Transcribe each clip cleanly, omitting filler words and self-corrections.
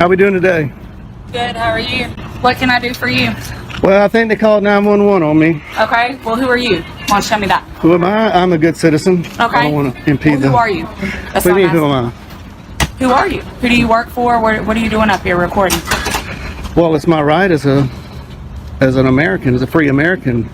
How we doing today? Good, how are you? What can I do for you? Well, I think they called 911 on me. Okay, well, who are you? Why don't you tell me that? Who am I? I'm a good citizen. Okay. I don't want to impede Who are you? What That's do you mean, what who I'm am I? asking. Who are you? Who do you work for? What are you doing up here recording? Well, it's my right as an American, as a free American.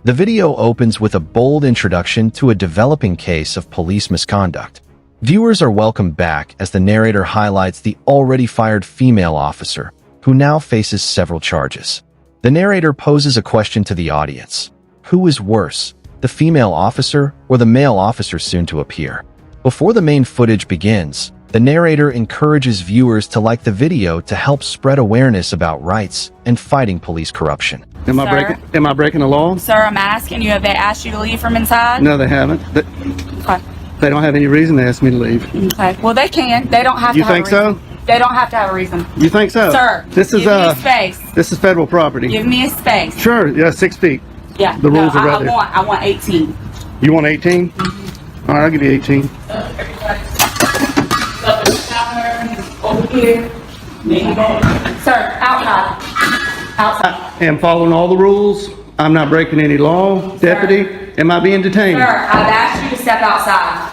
The video opens with a bold introduction to a developing case of police misconduct. Viewers are welcomed back as the narrator highlights the already fired female officer, who now faces several charges. The narrator poses a question to the audience. Who is worse, the female officer or the male officer soon to appear? Before the main footage begins, the narrator encourages viewers to like the video to help spread awareness about rights and fighting police corruption. Am I breaking the law? Sir, I'm asking you, have they asked you to leave from inside? No, they haven't. Okay. They don't have any reason to ask me to leave. Okay, well, they can. They don't have to have a reason. You think so? They don't have to have a reason. You think so? Sir, this is give me a space. This is federal property. Give me a space. Sure, yeah, 6 feet. Yeah. The rules are right there. I want 18. You want 18? All right, I'll give you 18. Over here. Sir, outside. Outside. I am following all the rules. I'm not breaking any law. Deputy, am I being detained? Sir, I've asked you to step outside.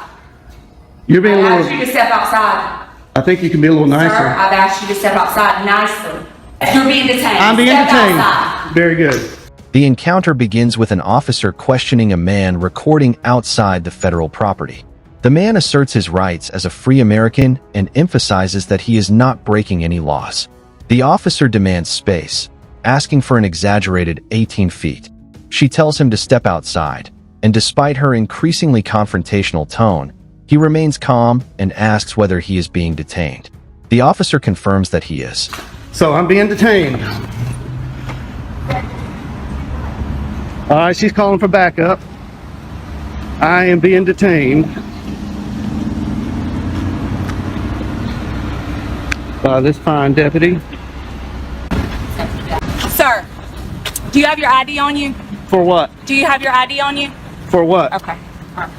You're being a I've asked you little... to step outside. I think you can be a little nicer. Sir, I've asked you to step outside nicely. You're being detained. I'm being Step detained. outside. Very good. The encounter begins with an officer questioning a man recording outside the federal property. The man asserts his rights as a free American and emphasizes that he is not breaking any laws. The officer demands space, asking for an exaggerated 18 feet. She tells him to step outside, and despite her increasingly confrontational tone, he remains calm and asks whether he is being detained. The officer confirms that he is. So I'm being detained. All right, she's calling for backup. I am being detained. By this fine deputy. Sir, do you have your ID on you? For what? Do you have your ID on you? For what? Okay. All right.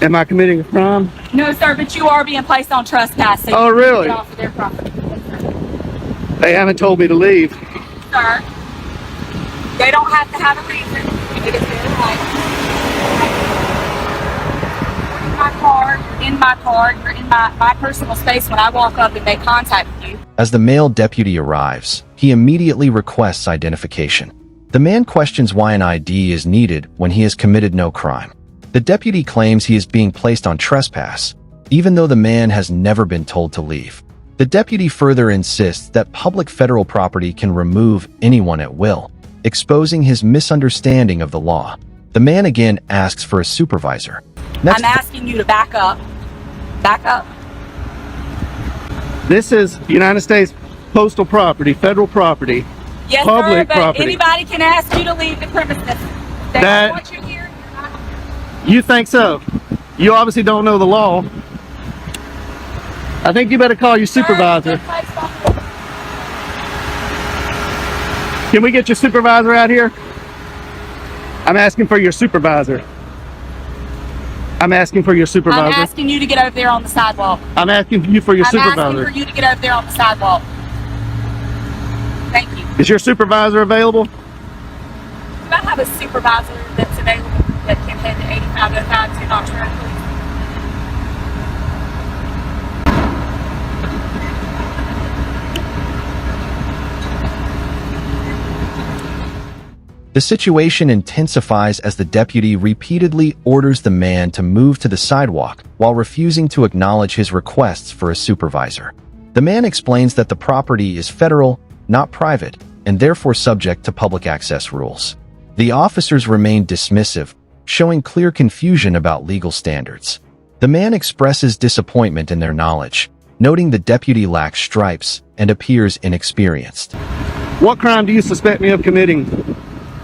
Am I committing a crime? No, sir, but you are being placed on trespass. So Oh, you really? Get off of their property. They haven't told me to leave. Sir, they don't have to have a reason. It is their right. You're in my car, you're in my personal space when I walk up and they contact you. As the male deputy arrives, he immediately requests identification. The man questions why an ID is needed when he has committed no crime. The deputy claims he is being placed on trespass, even though the man has never been told to leave. The deputy further insists that public federal property can remove anyone at will, exposing his misunderstanding of the law. The man again asks for a supervisor. I'm asking you to back up. Back up. This is United States postal property, federal property. Yes, public sir, but property. anybody can ask you to leave the premises. They don't want you here. You think so? You obviously don't know the law. I think you better call your supervisor. Can we get your supervisor out here? I'm asking for your supervisor. I'm asking for your supervisor. I'm asking you to get over there on the sidewalk. I'm asking you for your supervisor. I'm asking for you to get over there on the sidewalk. Thank you. Is your supervisor available? Do I have a supervisor that's available that can head to 8505 to Nocturne, please? The situation intensifies as the deputy repeatedly orders the man to move to the sidewalk while refusing to acknowledge his requests for a supervisor. The man explains that the property is federal, not private, and therefore subject to public access rules. The officers remain dismissive, showing clear confusion about legal standards. The man expresses disappointment in their knowledge, noting the deputy lacks stripes and appears inexperienced. What crime do you suspect me of committing?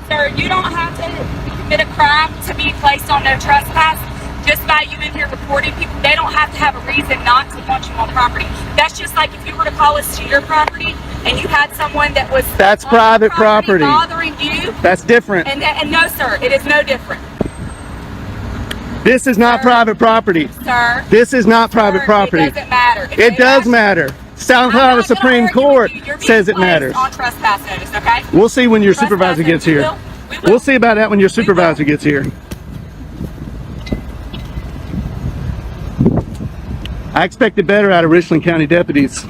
Sir, you don't have to commit a crime to be placed on no trespass. Just by you in here reporting people, they don't have to have a reason not to want you on property. That's just like if you were to call us to your property and you had someone that was That's private property bothering you. That's different. And no, sir, it is no different. This is not Sir. private property. Sir. This is not private Sir, property. It doesn't matter. If It they does ask- matter. South I'm Carolina not gonna Supreme argue with Court you. You're being says it placed matters. on trespass notice, okay? We'll see when your Trespass supervisor gets notice. We here. will. We will. We'll see about that when your supervisor gets here. I expected better out of Richland County deputies.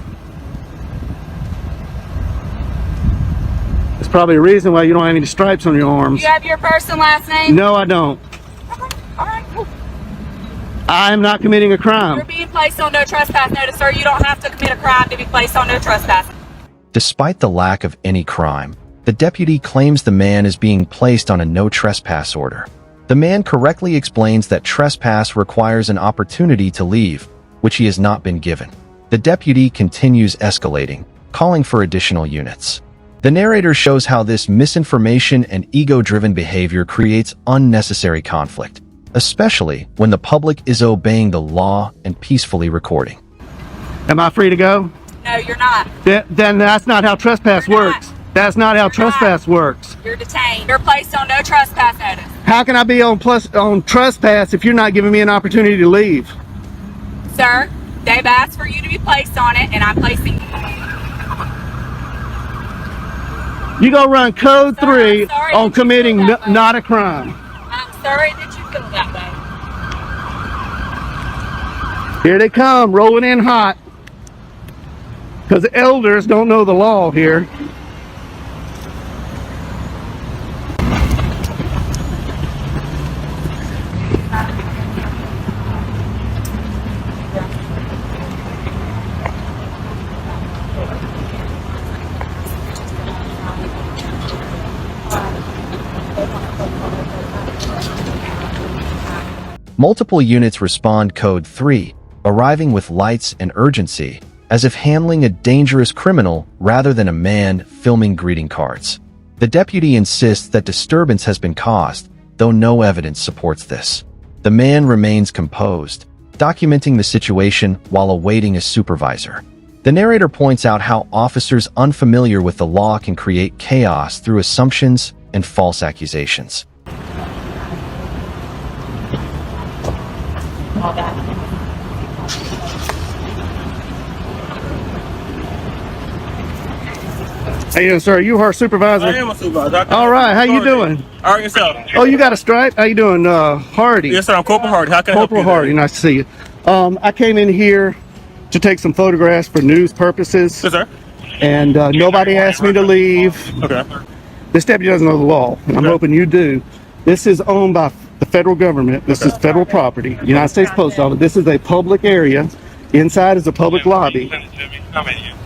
There's probably a reason why you don't have any stripes on your arms. You have your first and last name? No, I don't. Okay. All right, cool. I am not committing a You're crime. being placed on no trespass notice, sir. You don't have to commit a crime to be placed on no trespass. Despite the lack of any crime, the deputy claims the man is being placed on a no trespass order. The man correctly explains that trespass requires an opportunity to leave, which he has not been given. The deputy continues escalating, calling for additional units. The narrator shows how this misinformation and ego-driven behavior creates unnecessary conflict, especially when the public is obeying the law and peacefully recording. Am I free to go? No, you're not. Then that's not how trespass You're not. works. That's not how trespass works. You're detained. You're placed on no trespass notice. How can I be on trespass if you're not giving me an opportunity to leave? Sir, they've asked for you to be placed on it, and I'm placing you. You go run code Sir, 3 I'm sorry on that you committing feel that way. not a crime. I'm sorry that you feel that way. Here they come, rolling in hot. Because the elders don't know the law here. Multiple units respond code 3, arriving with lights and urgency, as if handling a dangerous criminal rather than a man filming greeting cards. The deputy insists that disturbance has been caused, though no evidence supports this. The man remains composed, documenting the situation while awaiting a supervisor. The narrator points out how officers unfamiliar with the law can create chaos through assumptions and false accusations. Hey, sir, you our supervisor? I am a supervisor. All right, how you doing? All right, yourself. Oh, you got a stripe? How you doing, Hardy? Yes, sir. I'm Corporal Hardy. How can I help you? Corporal Hardy, nice to see you. I came in here to take some photographs for news purposes, Yes, sir. and nobody asked me to leave. Okay. This deputy doesn't know the law, and I'm Okay. hoping you do. This is owned by the federal government. This is federal property, United States Post Office. This is a public area. Inside is a public lobby.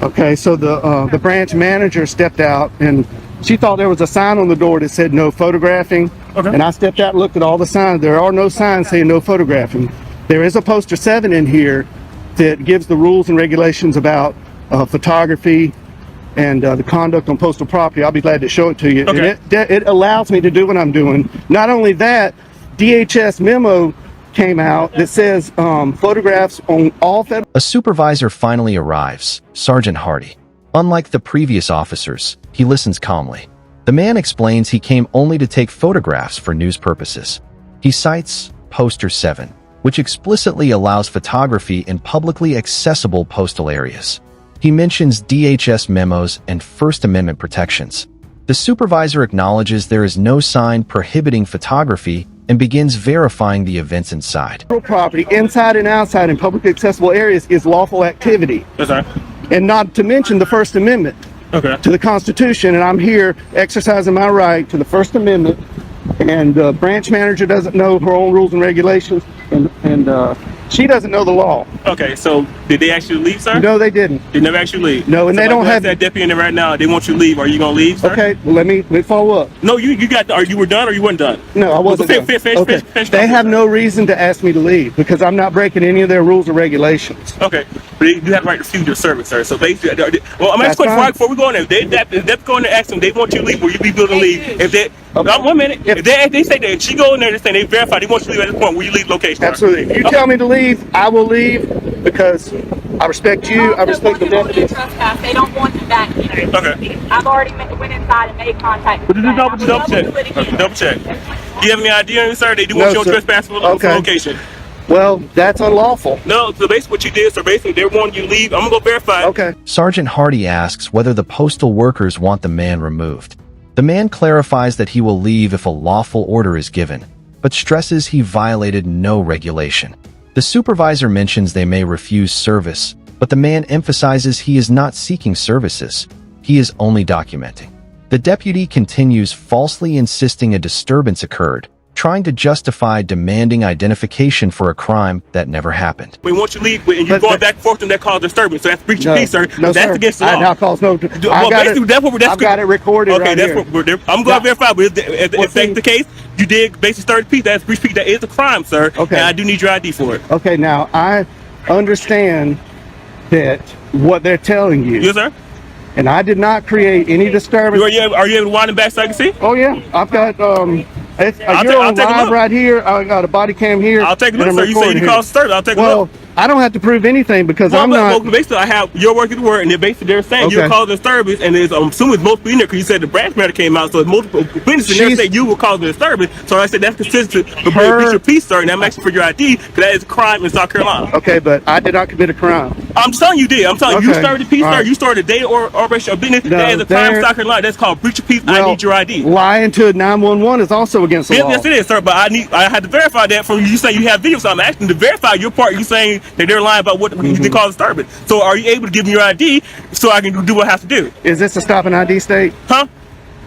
Okay, so the branch manager stepped out, and she thought there was a sign on the door that said no photographing. Okay. And I stepped out and looked at all the signs. There are no signs saying no photographing. There is a poster 7 in here that gives the rules and regulations about photography and the conduct on postal property. I'll be glad to show it to you. Okay. And it allows me to do what I'm doing. Not only that, DHS memo came out that says photographs on all federal. A supervisor finally arrives, Sergeant Hardy. Unlike the previous officers, he listens calmly. The man explains he came only to take photographs for news purposes. He cites Poster 7, which explicitly allows photography in publicly accessible postal areas. He mentions DHS memos and First Amendment protections. The supervisor acknowledges there is no sign prohibiting photography and begins verifying the events inside. Property inside and outside in publicly accessible areas is lawful activity, Yes, sir. and not to mention the First Amendment Okay. to the Constitution. And I'm here exercising my right to the First Amendment, and the branch manager doesn't know her own rules and regulations, and she doesn't know the law. Okay. So did they actually leave, sir? No, they didn't. They never actually leave. No, and So they if I don't go ask have- that deputy in there right now. They want you to leave. Are you gonna leave, sir? Okay, well, let me follow up. No, you got. Are you were done or you weren't done? No, I wasn't. Finish, done. finish, Okay. finish They talking, have sir. no reason to ask me to leave because I'm not breaking any of their rules or regulations. Okay, but you have the right to refuse your service, sir. So basically, well, I'm That's asking fine. right before we go in there. If they go in there, ask them. They want you to leave. Will you be willing to leave? If they, Okay. 1 minute. If- If they say that she go in there and say they verify, they want you to leave at this point. Will you leave location? sir? Absolutely. If you tell me to leave, I will leave because I respect you. I respect the deputy. Trespass. They don't want you back here. Okay. I've already went inside and made contact with But them. just double check. Double check. Do you have any idea on you, sir? They do No, want you on sir. trespass for Okay. location. Well, that's unlawful. No, so basically what you did, so basically they wanted you to leave. I'm gonna go verify. Okay. Sergeant Hardy asks whether the postal workers want the man removed. The man clarifies that he will leave if a lawful order is given, but stresses he violated no regulation. The supervisor mentions they may refuse service, but the man emphasizes he is not seeking services. He is only documenting. The deputy continues falsely insisting a disturbance occurred, trying to justify demanding identification for a crime that never happened. We want you to leave, and you're going back and forth, and that caused disturbance. So that's breach of peace, sir. No, That's sir. against the law. I now cause no. Well, basically, I've got it recorded. Okay, right that's here. what we're there. I'm going to verify, but if Well, that's the case, you did basically start the peace. That's breach of peace. That is a crime, sir. Okay. And I do need your ID for it. Okay, now I understand that what they're telling you, Yes, sir. and I did not create any disturbance. Are you able to wind it back so I can see? Oh yeah, I've got it's, I'll you're on take a live look. right here. I got a body cam here. I'll take a and look, I'm sir. You say recording you here. caused disturbance. I'll take a Well, look. I don't have to prove anything because I'm not. Well, basically, I have your word to the word, and they're basically they're saying you're Okay. causing disturbance, and there's I'm assuming it's multiple in there because you said the branch matter came out, so it's multiple witnesses in there She's- say you were causing disturbance. So I said that's consistent with Her- breach of peace, sir, and I'm asking for your ID because that is a crime in South Carolina. Okay, but I did not commit a crime. I'm telling you did. I'm telling you, you Okay. started the peace, All sir. right. You started a day or operation of business. No, that is a crime in there- South Carolina. That's called breach of peace. I need your ID. Lying to 911 is also against the law. Yes, it is, sir. But I had to verify that from you saying you have video. So I'm asking to verify your part. You saying that they're lying about what they call disturbance. So are you able to give me your ID so I can do what I have to do? Is this a stop and ID state? Huh?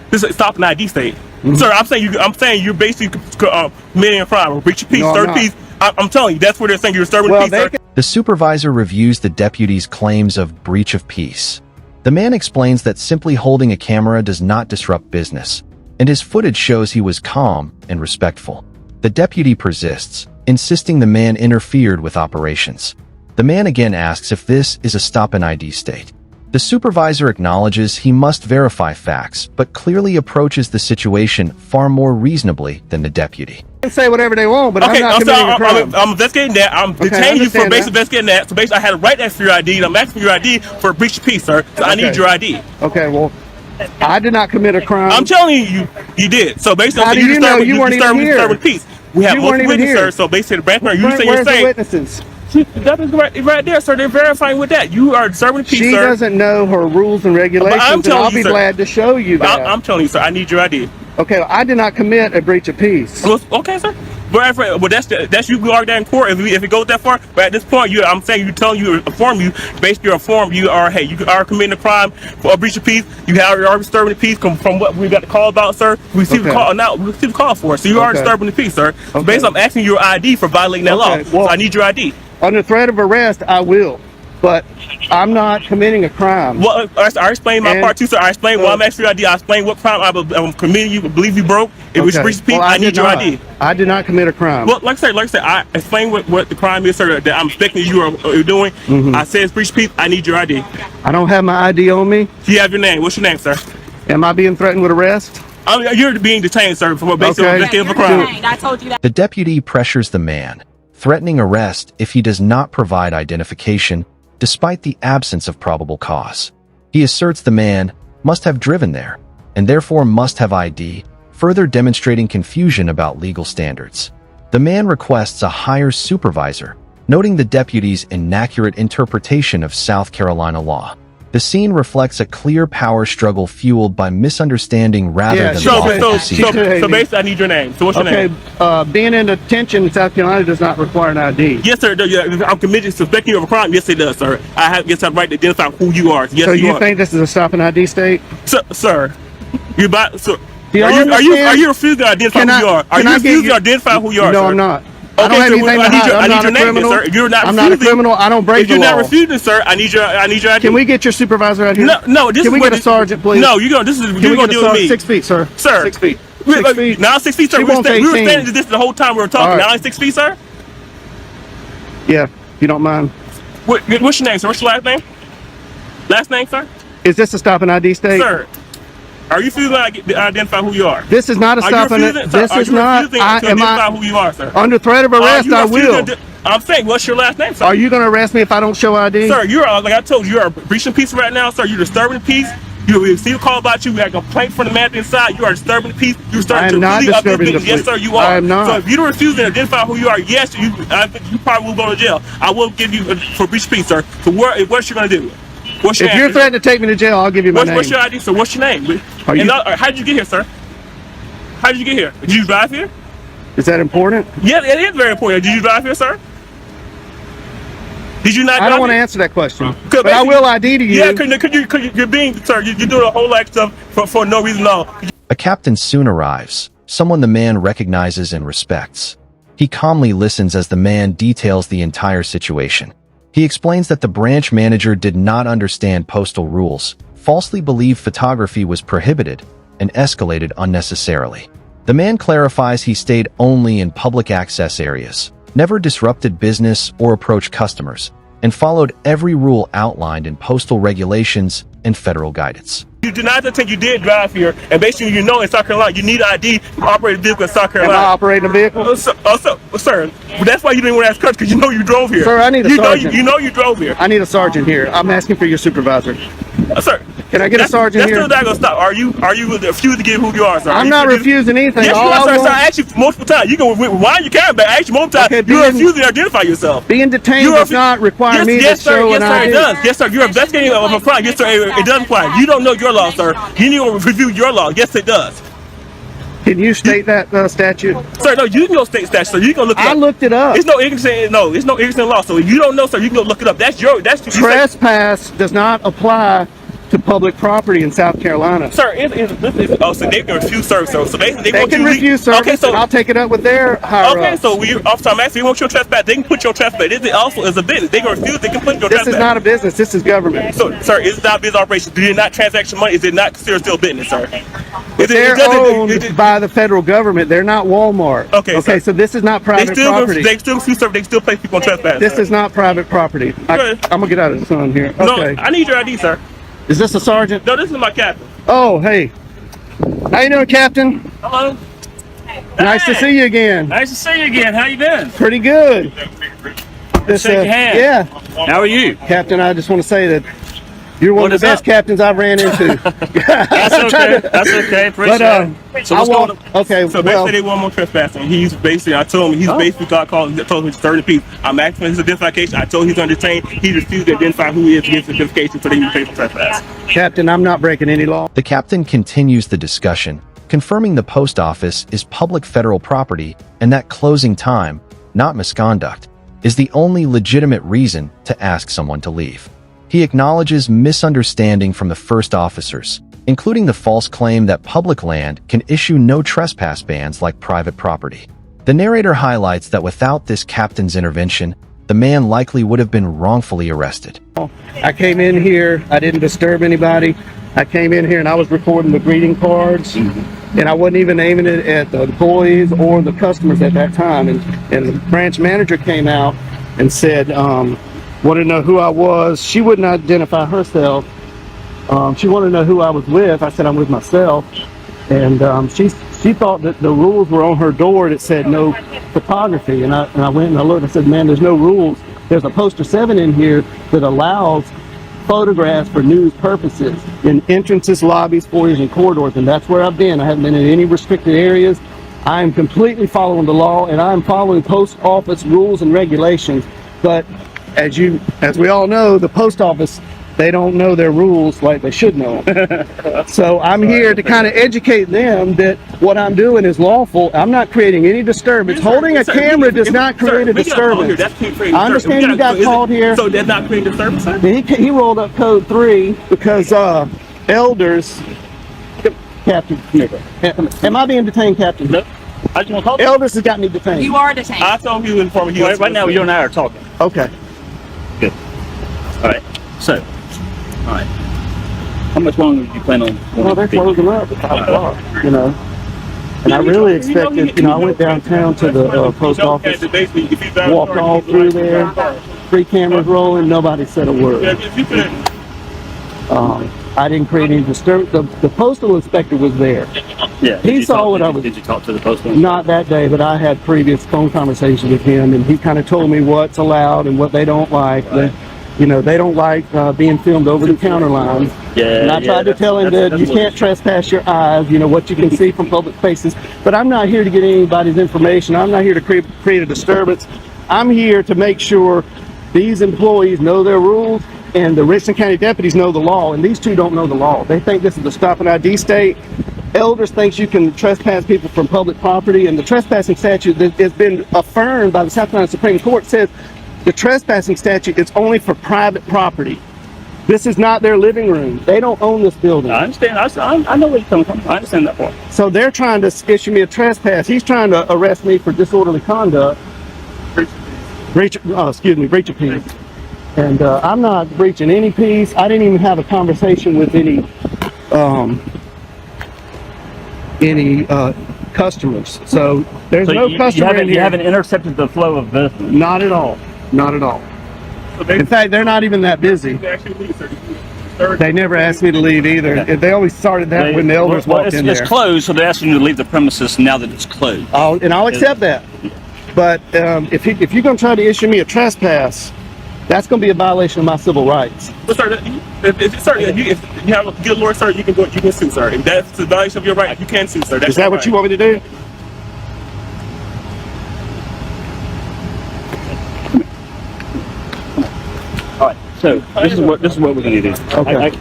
This is stop an ID state, sir. I'm saying you're basically committing a crime or breach of peace, No, I'm third not. peace. I'm telling you, that's where they're saying you're disturbing Well, peace, they sir. can- The supervisor reviews the deputy's claims of breach of peace. The man explains that simply holding a camera does not disrupt business, and his footage shows he was calm and respectful. The deputy persists, insisting the man interfered with operations. The man again asks if this is a stop an ID state. The supervisor acknowledges he must verify facts, but clearly approaches the situation far more reasonably than the deputy. They can say whatever they want, but Okay, I'm not I'm committing a sorry. crime. I'm investigating that. I'm Okay, I detaining you for understand basic that. investigating that. So basically, I had a right to ask for your ID, and I'm asking for your ID for a breach of peace, sir. So I need Okay. your ID. Okay, well, I did not commit a crime. I'm telling you, you did. So basically, How do you know? You weren't even here. disturbing peace. We have You weren't multiple even witnesses, here. sir. So basically, the branch you Where's say you're the saying witnesses? that is right there, sir. They're verifying with that. You are disturbing peace, She sir. doesn't know her rules and regulations, and telling I'll you, be sir. glad to show you that. I'm telling you, sir. I need your ID. Okay, I did not commit a breach of peace. Well, okay, sir. But that's you. We argue that in court if it goes that far. But at this point, I'm saying basically you're informed. You are committing a crime for a breach of peace. You are disturbing the peace from what we got the call about, sir. We received a call now. We received a call for it. So you are Okay. disturbing the peace, sir. So Okay. basically, I'm asking your ID for violating that law. Okay, well- So I need your ID. Under threat of arrest, I will, but I'm not committing a crime. Well, I explained my And- part too, sir. I explained why I'm asking your ID. I explained what crime I'm committing. You believe you broke. It was breach of peace. Well, I need did your not. ID. I did not commit a crime. Well, like I said, I explained what the crime is, sir, that I'm expecting you are doing. I said it's breach of peace. I need your ID. I don't have my ID on me. Do you have your name? What's your name, sir? Am I being threatened with arrest? You're being detained, sir, for basically Okay. investigating a You're crime. detained. I told you that. The deputy pressures the man, threatening arrest if he does not provide identification despite the absence of probable cause. He asserts the man must have driven there and therefore must have ID, further demonstrating confusion about legal standards. The man requests a higher supervisor, noting the deputy's inaccurate interpretation of South Carolina law. The scene reflects a clear power struggle fueled by misunderstanding rather Yeah, than so- lawful so- procedure. So basically, I need your name. So what's your Okay, name? being in detention in South Carolina does not require an ID. Yes, sir. I'm committed to suspecting you of a crime. Yes, it does, sir. I have the right to identify who you are. Yes, So you you are. think this is a stop and ID state? Sir, you about so. Do you Are you understand? refusing to identify Can who I- you are? Are can you I get refusing you- to identify who you are? No, sir? I'm not. I don't Okay, have so anything to I need hide. your I'm not a name, then, criminal. sir. You're not I'm not a refusing. criminal. I don't break If the you're law. not refusing, sir, I need your ID. Can we get your supervisor out here? No. This Can is we what get a sergeant, please? No, you're gonna. This is Can you're we gonna get a deal with sergeant? me, 6 feet, sir. sir. 6 feet. We- 6 feet. Now 6 feet, sir. She We were wants standing 18. to this the whole time we were talking. All right. Now it's 6 feet, sir. Yeah, if you don't mind. What's your name, sir? What's your last name? Last name, sir. Is this a stop and ID state? Sir. Are you refusing to identify who you are? This is not a Are you stop. refusing, sir, This are is you not. refusing to identify who you are, sir? Under threat of arrest? Are I you refusing will. I'm saying, what's your last name, sir? Are you going to arrest me if I don't show ID? Sir, you're like I told you, you're breaching peace right now, sir. You're disturbing the peace. You receive a call about you. We had a complaint from the man inside. You are disturbing the peace. You're starting I am to not really disturbing the peace. Yes, peace. sir, you are. I am not. So if you don't refuse to identify who you are, yes, I think you probably will go to jail. I will give you for breach of peace, sir. So what's you gonna do? What's your If you're threatening to take me to jail, I'll give you my name. What's your ID, sir? What's your name? Are you, how did you get here, sir? How did you get here? Did you drive here? is that important? Yes, it is very important. Did you drive here, sir? Did you not? I don't want to answer that question, But I will ID to you. Yeah, because you're being, sir, you're doing a whole lot of stuff for no reason at all. A captain soon arrives, someone the man recognizes and respects. He calmly listens as the man details the entire situation. He explains that the branch manager did not understand postal rules, falsely believed photography was prohibited, and escalated unnecessarily. The man clarifies he stayed only in public access areas, never disrupted business or approached customers, and followed every rule outlined in postal regulations and federal guidance. You did not think you did drive here, and basically you know in South Carolina you need ID to operate a vehicle in South Carolina. Am I operating a vehicle? Sir, that's why you didn't want to ask questions, because you know you drove here. Sir, I need a sergeant. You know you drove here. I need a sergeant here. I'm asking for your supervisor. Sir, can I get a sergeant here? That's still not gonna stop. Are you refusing to give who you are, sir? I'm not refusing anything. Yes, you are, sir. I asked you multiple times. You can rewind your camera back. I asked you multiple times. Okay, you're refusing to identify yourself. Being detained does not require me to show an ID. Yes, sir, it does. Yes, sir. You're investigating of a crime. Yes, sir, it does apply. You don't know your law, sir. You need to review your law. Yes, it does. Can you state that statute? Sir, no, you can go state statute, so you can look it up. I looked it up. It's no ignorance law. So if you don't know, sir, you can go look it up. Trespass does not apply to public property in South Carolina. Sir, so they can refuse service. So basically they can refuse service. Okay, so and I'll take it up with their higher ups. Okay, so officer, I'm asking you want your trespass. They can put your trespass. This also is a business. They can refuse. They can put your trespass. This is not a business. This is government. So, sir, is not a business operation. Do you not transaction money? Is it not considered still business, sir? They're owned by the federal government. They're not Walmart. Okay, so this is not private property. They still refuse service. They still place people on trespass. This is not private property. I'm gonna get out of the sun here. Okay. No, I need your ID, sir. Is this a sergeant? No, this is my captain. Oh, hey. How you doing, Captain? Hello. Nice to see you again. Nice to see you again. How you been? Pretty good. Shake your hand. Yeah. How are you? Captain, I just want to say that you're one of the best captains I've ran into. That's okay. That's okay. Appreciate it. So what's going on? Okay. So basically, they want more trespassing. He's basically, I told him, he's basically got called, told him he's 30 people. I'm asking for his identification. I told him he's undetained. He refused to identify who he is to get his identification, so they can pay for trespass. Captain, I'm not breaking any law. The captain continues the discussion, confirming the post office is public federal property and that closing time, not misconduct, is the only legitimate reason to ask someone to leave. He acknowledges misunderstanding from the first officers, including the false claim that public land can issue no trespass bans like private property. The narrator highlights that without this captain's intervention, the man likely would have been wrongfully arrested. I came in here, I didn't disturb anybody. I came in here and I was recording the greeting cards, and I wasn't even aiming it at the employees or the customers at that time. And the branch manager came out and said, wanted to know who I was. She wouldn't identify herself. She wanted to know who I was with. I said I'm with myself, and she thought that the rules were on her door that said no photography. And I went and I looked. I said, man, there's no rules. There's a poster 7 in here that allows photographs for news purposes in entrances, lobbies, foyers, and corridors, and that's where I've been. I haven't been in any restricted areas. I am completely following the law, and I'm following post office rules and regulations. But as we all know, the post office, they don't know their rules like they should know. So I'm here to kind of educate them that what I'm doing is lawful. I'm not creating any disturbance. Holding a camera does not create a disturbance. I understand you got called here. So that's not creating disturbance, sir? He rolled up code 3 because elders. Captain, am I being detained, Captain? No. I just want to talk. Elders has got me detained. You are detained. I told you informing you. Right now, you and I are talking. Okay. Good. All right. So, all right. How much longer do you plan on? Well, they're closing up at 5 o'clock, you know. And I really expected, I went downtown to the post office, walked all through there, 3 cameras rolling, nobody said a word. I didn't create any disturbance. The postal inspector was there. Yeah. He saw what I was. Did you talk to the postal? Not that day, but I had previous phone conversations with him, and he kind of told me what's allowed and what they don't like. Right. They don't like being filmed over the counter line. Yeah. And I tried to tell him that you can't trespass your eyes, what you can see from public spaces. But I'm not here to get anybody's information. I'm not here to create a disturbance. I'm here to make sure these employees know their rules and the Richland County deputies know the law, and these two don't know the law. They think this is the stop and ID state. Elders thinks you can trespass people from public property, and the trespassing statute that has been affirmed by the South Carolina Supreme Court says the trespassing statute is only for private property. This is not their living room. They don't own this building. I understand. I know where you're coming from. I understand that part. So they're trying to issue me a trespass. He's trying to arrest me for disorderly conduct. Breach of peace. And I'm not breaching any peace. I didn't even have a conversation with any customers. So there's no customer in here. You haven't intercepted the flow of business. Not at all. Not at all. In fact, they're not even that busy. They never asked me to leave either. Okay. They always started that when the elders walked in there. It's closed, so they're asking you to leave the premises now that it's closed. I'll accept that. But if you're going to try to issue me a trespass, that's going to be a violation of my civil rights. But sir, if you have a good lawyer, sir, you can sue, sir. If that's a violation of your right, you can sue, sir. Is that what you want me to do? All right. So this is what we're going to do. Okay.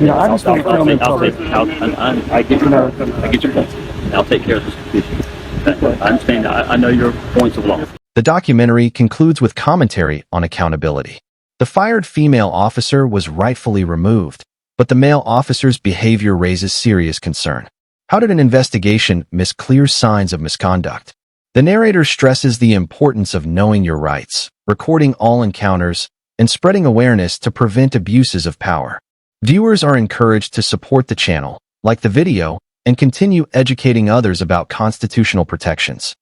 Yeah, I just want to film in public. I get your point. I'll take care of this issue. I understand. I know your points of law. The documentary concludes with commentary on accountability. The fired female officer was rightfully removed, but the male officer's behavior raises serious concern. How did an investigation miss clear signs of misconduct? The narrator stresses the importance of knowing your rights, recording all encounters, and spreading awareness to prevent abuses of power. Viewers are encouraged to support the channel, like the video, and continue educating others about constitutional protections.